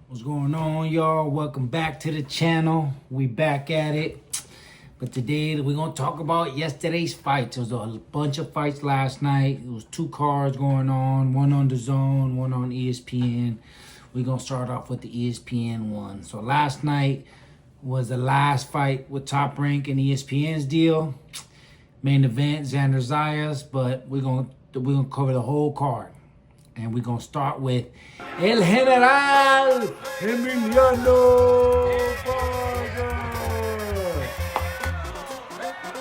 What's going on, y'all? Welcome back to the channel. We back at it. But today we're going to talk about yesterday's fights. There was a bunch of fights last night. It was two cards going on. One on the Zone, one on ESPN. We're going to start off with the ESPN one. So last night was the last fight with Top Rank and ESPN's deal. Main event, Xander Zayas. But we're going to cover the whole card. And we're going to start with El General Emiliano Vargas.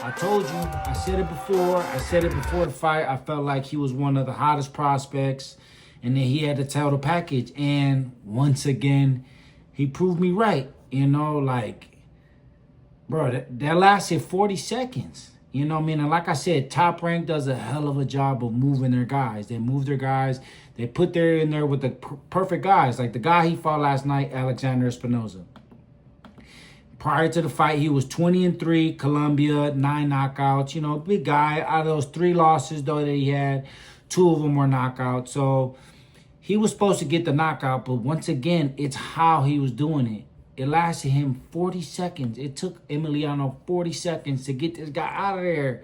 I told you, I said it before the fight. I felt like he was one of the hottest prospects. And then he had the title package. And once again, he proved me right. You know, like, bro, that lasted 40 seconds. You know what I mean? And like I said, Top Rank does a hell of a job of moving their guys. They move their guys. They put their in there with the perfect guys. Like the guy he fought last night, Alexander Espinoza. Prior to the fight, he was 20-3, Colombia, 9 knockouts. You know, big guy. Out of those 3 losses, though, that he had, 2 of them were knockouts. So he was supposed to get the knockout. But once again, it's how he was doing it. It lasted him 40 seconds. It took Emiliano 40 seconds to get this guy out of there.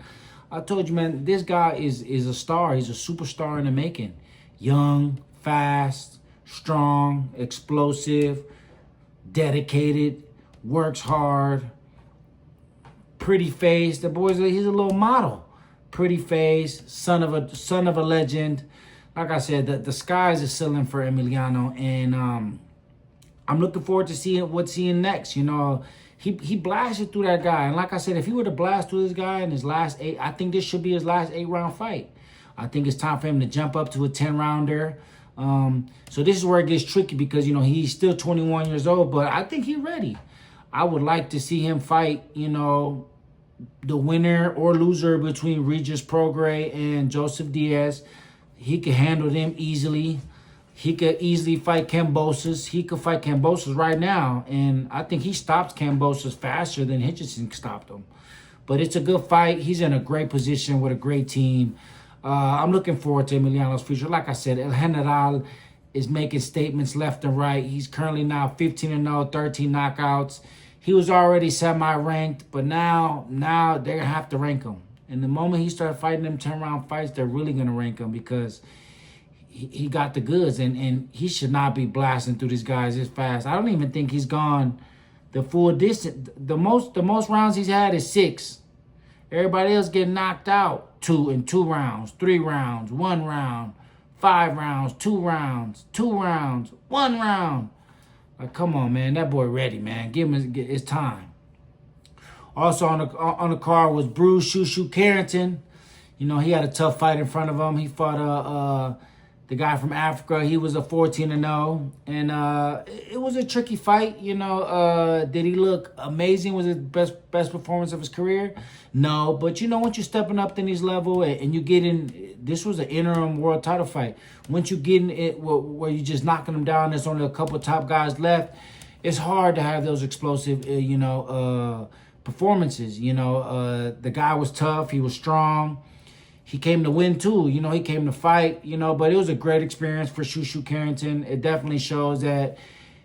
I told you, man, this guy is a star. He's a superstar in the making. Young, fast, strong, explosive, dedicated, works hard, pretty face. The boy's he's a little model. Pretty face, son of a legend. Like I said, the sky's the ceiling for Emiliano, and I'm looking forward to seeing next. You know, he blasted through that guy. And like I said, if he were to blast through this guy in his last 8, I think this should be his last 8-round fight. I think it's time for him to jump up to a 10-rounder. So this is where it gets tricky because, you know, he's still 21 years old, but I think he's ready. I would like to see him fight, you know, the winner or loser between Regis Prograis and Joseph Diaz. He could handle them easily. He could easily fight Kambosos. He could fight Kambosos right now. And I think he stops Kambosos faster than Hitchinson stopped him. But it's a good fight. He's in a great position with a great team. I'm looking forward to Emiliano's future. Like I said, El General is making statements left and right. He's currently now 15-0, 13 knockouts. He was already semi-ranked, but now they're going to have to rank him. And the moment he started fighting them 10-round fights, they're really going to rank him because he got the goods, and he should not be blasting through these guys this fast. I don't even think he's gone the full distance. The most rounds he's had is 6. Everybody else getting knocked out. 2 rounds, 3 rounds, 1 round, 5 rounds, 2 rounds, 2 rounds, 1 round. Like, come on, man. That boy ready, man. Give him his time. Also on the card was Bruce Shushu Carrington. You know, he had a tough fight in front of him. He fought the guy from Africa. He was a 14-0. And it was a tricky fight. You know, did he look amazing? Was it best performance of his career? No. But, you know, once you're stepping up to this level and you get in, this was an interim world title fight. Once you get in it where you're just knocking them down, there's only a couple top guys left, it's hard to have those explosive, performances. You know, the guy was tough. He was strong. He came to win, too. You know, he came to fight, you know, but it was a great experience for Shushu Carrington. It definitely shows that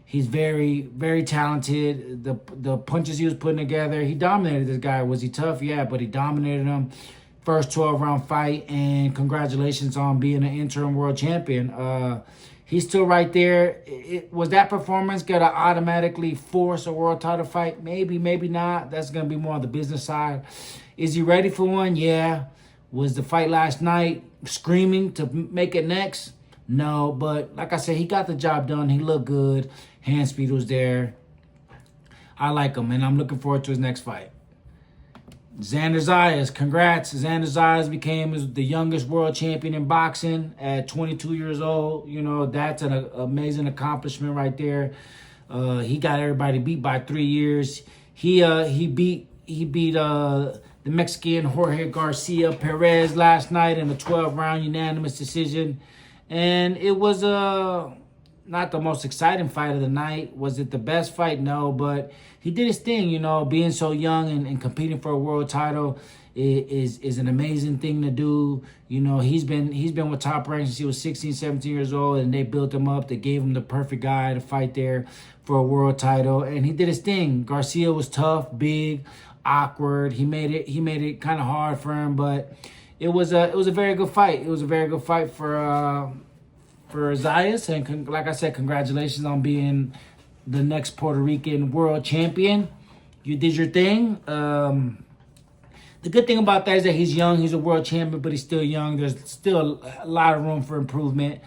he's very, very talented. The punches he was putting together, he dominated this guy. Was he tough? Yeah, but he dominated him. First 12-round fight, and congratulations on being an interim world champion. He's still right there. Was that performance going to automatically force a world title fight? Maybe, maybe not. That's going to be more on the business side. Is he ready for one? Yeah. Was the fight last night screaming to make it next? No, but like I said, he got the job done. He looked good. Hand speed was there. I like him, and I'm looking forward to his next fight. Xander Zayas, congrats. Xander Zayas became the youngest world champion in boxing at 22 years old. You know, that's an amazing accomplishment right there. He got everybody beat by 3 years. He beat the Mexican Jorge Garcia Perez last night in a 12-round unanimous decision. And it was not the most exciting fight of the night. Was it the best fight? No, but he did his thing. Being so young and competing for a world title is an amazing thing to do. He's been with Top Rank since he was 16, 17 years old, and they built him up. They gave him the perfect guy to fight there for a world title, and he did his thing. Garcia was tough, big, awkward. He made it kind of hard for him, but it was a very good fight. It was a very good fight for Zayas, and like I said, congratulations on being the next Puerto Rican world champion. You did your thing. The good thing about that is that he's young. He's a world champion, but he's still young. There's still a lot of room for improvement.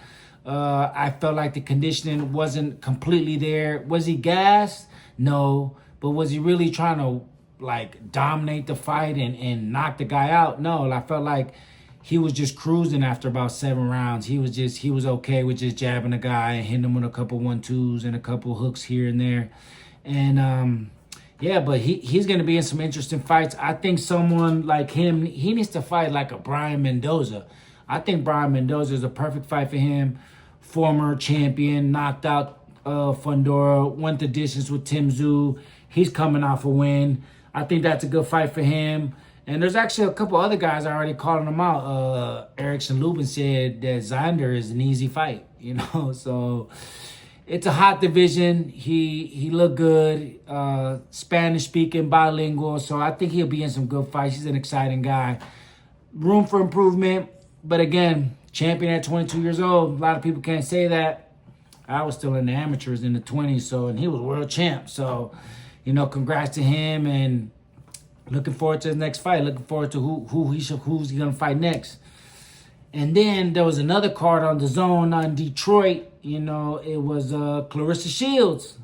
I felt like the conditioning wasn't completely there. Was he gassed? No. But was he really trying to dominate the fight and knock the guy out? No. I felt like he was just cruising after about 7 rounds. He was okay with just jabbing the guy and hitting him with a couple 1-2s and a couple hooks here and there. And yeah, but he's going to be in some interesting fights. I think someone like him, he needs to fight like a Brian Mendoza. I think Brian Mendoza is a perfect fight for him. Former champion, knocked out Fundora, went the distance with Tim Tszyu. He's coming off a win. I think that's a good fight for him. And there's actually a couple other guys already calling him out. Erickson Lubin said that Xander is an easy fight, So it's a hot division. He looked good. Spanish speaking, bilingual. So I think he'll be in some good fights. He's an exciting guy. Room for improvement. But again, champion at 22 years old. A lot of people can't say that. I was still in the amateurs in the 20s, and he was world champ. So, congrats to him, and looking forward to his next fight. Looking forward to who's he gonna fight next. And then there was another card on the zone on Detroit. It was Clarissa Shields.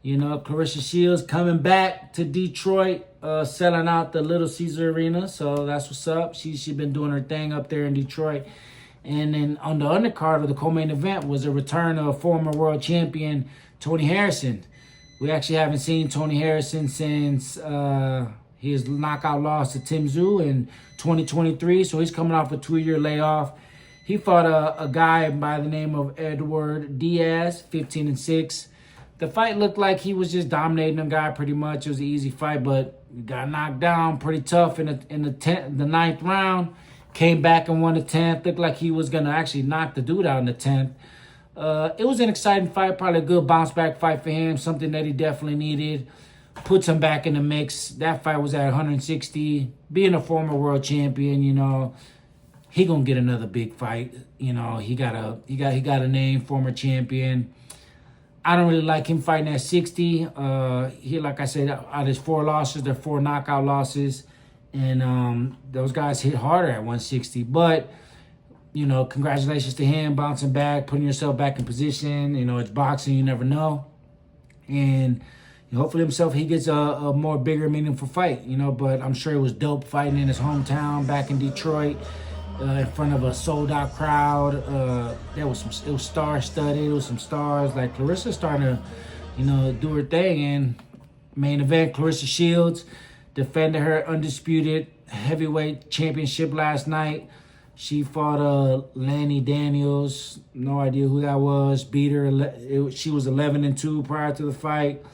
Clarissa Shields coming back to Detroit, selling out the Little Caesar Arena. So that's what's up. She been doing her thing up there in Detroit. And then on the undercard of the co-main event was a return of former world champion Tony Harrison. We actually haven't seen Tony Harrison since his knockout loss to Tim Tszyu in 2023. So he's coming off a 2-year layoff. He fought a guy by the name of Edward Diaz, 15-6. The fight looked like he was just dominating the guy pretty much. It was an easy fight, but got knocked down pretty tough in the ninth round. Came back and won the 10th. Looked like he was going to actually knock the dude out in the 10th. It was an exciting fight, probably a good bounce-back fight for him, something that he definitely needed. Puts him back in the mix. That fight was at 160. Being a former world champion, he gonna get another big fight. He got a name, former champion. I don't really like him fighting at 60. He, like I said, out of his 4 losses, they're 4 knockout losses. And those guys hit harder at 160. But, congratulations to him, bouncing back, putting yourself back in position. It's boxing, you never know. And hopefully himself, he gets a more bigger, meaningful fight, But I'm sure it was dope fighting in his hometown back in Detroit in front of a sold-out crowd. It was star-studded. It was some stars. Like, Clarissa starting to, do her thing. And main event, Clarissa Shields defended her undisputed heavyweight championship last night. She fought Lanny Daniels. No idea who that was. Beat her. She was 11-2 prior to the fight.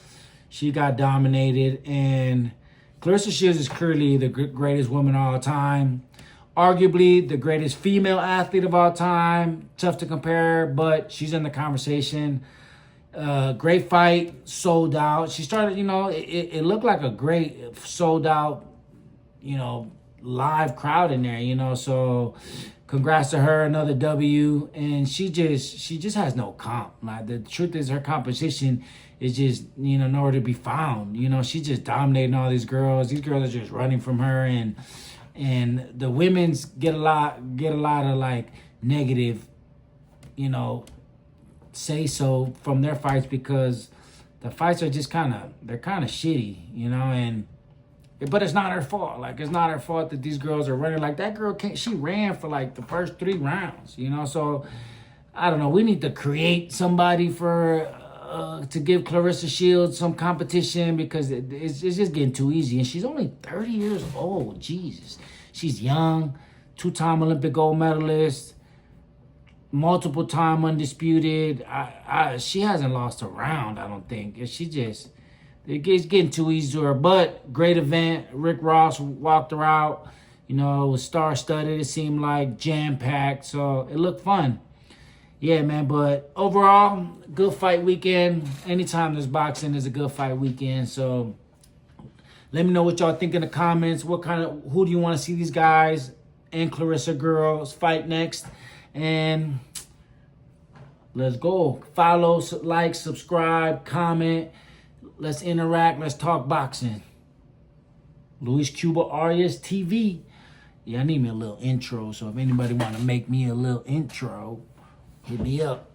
She got dominated. And Clarissa Shields is clearly the greatest woman of all time. Arguably the greatest female athlete of all time. Tough to compare, but she's in the conversation. Great fight, sold out. She started, it looked like a great sold out, live crowd in there, So congrats to her, another W. And she just has no comp. Like, the truth is, her competition is just, nowhere to be found. She's just dominating all these girls. These girls are just running from her, and the women's get a lot of like negative, say so from their fights, because the fights are just kind of shitty, but it's not her fault. Like, it's not her fault that these girls are running. Like, that girl she ran for like the first 3 rounds, so I don't know. We need to create somebody to give Clarissa Shields some competition, because it's just getting too easy. And she's only 30 years old. Jesus. She's young, 2-time Olympic gold medalist. multiple time undisputed. She hasn't lost a round, I don't think. It's getting too easy to her. But great event. Rick Ross walked her out. You know, it was star-studded. It seemed like jam-packed. So it looked fun. Yeah, man. But overall, good fight weekend. Anytime there's boxing, there's a good fight weekend. So let me know what y'all think in the comments. Who do you want to see these guys and Clarissa girls fight next? And let's go. Follow, like, subscribe, comment. Let's interact. Let's talk boxing. Luis Cuba Arias TV. Yeah, I need me a little intro. So if anybody want to make me a little intro, hit me up.